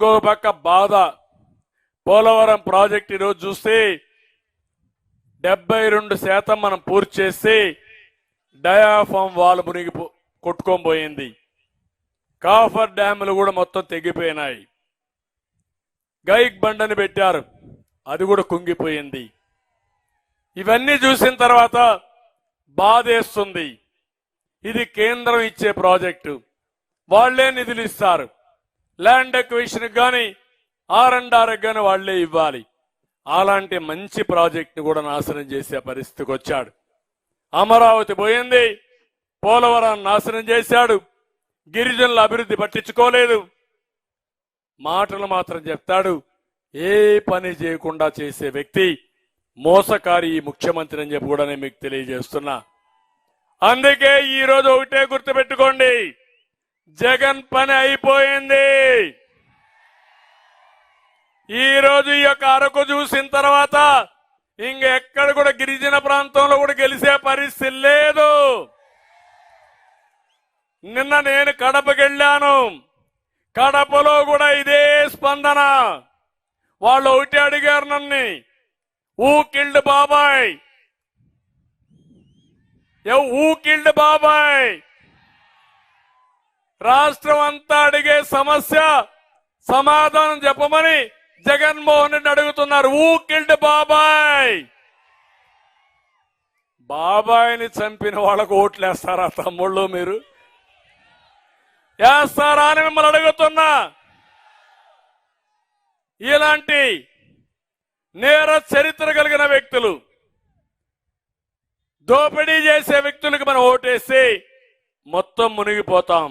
ఇంకొక పక్క బాధ. పోలవరం ప్రాజెక్ట్ ఈరోజు చూస్తే 72% మనం పూర్తి చేసి డయాఫామ్ వాల్ మునిగి కొట్టుకొని పోయింది. కాఫర్ డ్యాములు కూడా మొత్తం తెగిపోయినాయి. గైక్ బండని పెట్టారు, అది కూడా కుంగిపోయింది. ఇవన్నీ చూసిన తర్వాత బాధేస్తుంది. ఇది కేంద్రం ఇచ్చే ప్రాజెక్టు, వాళ్లే నిధులు ఇస్తారు. ల్యాండ్ ఎక్విజిషన్ కానీ R&R కానీ వాళ్లే ఇవ్వాలి. అలాంటి మంచి ప్రాజెక్టు కూడా నాశనం చేసే పరిస్థితికి వచ్చాడు. అమరావతి పోయింది, పోలవరాన్ని నాశనం చేశాడు. గిరిజనుల అభివృద్ధి పట్టించుకోలేదు, మాటలు మాత్రం చెప్తాడు. ఏ పని చేయకుండా చేసే వ్యక్తి మోసకారి ఈ ముఖ్యమంత్రి అని చెప్పి కూడా నేను మీకు తెలియజేస్తున్నా. అందుకే ఈ రోజు ఒకటే గుర్తుపెట్టుకోండి, జగన్ పని అయిపోయింది. ఈ రోజు ఈ యొక్క అరకు చూసిన తర్వాత ఇంకెక్కడ కూడా గిరిజన ప్రాంతంలో కూడా గెలిచే పరిస్థితి లేదు. నిన్న నేను కడపకెళ్ళాను, కడపలో కూడా ఇదే స్పందన. వాళ్ళు ఒకటి అడిగారు నన్ను, ఊ కిల్డ్ బాబాయ్, ఊ కిల్డ్ బాబాయ్. రాష్ట్రం అంతా అడిగే సమస్య సమాధానం చెప్పమని జగన్మోహన్ రెడ్డి అడుగుతున్నారు. ఊ కిల్డ్ బాబాయ్. బాబాయిని చంపిన వాళ్ళకు ఓట్లేస్తారా తమ్ముళ్ళు? మీరు వేస్తారా అని మిమ్మల్ని అడుగుతున్నా. ఇలాంటి నేర చరిత్ర కలిగిన వ్యక్తులు, దోపిడీ చేసే వ్యక్తులకు మనం ఓటేసి మొత్తం మునిగిపోతాం.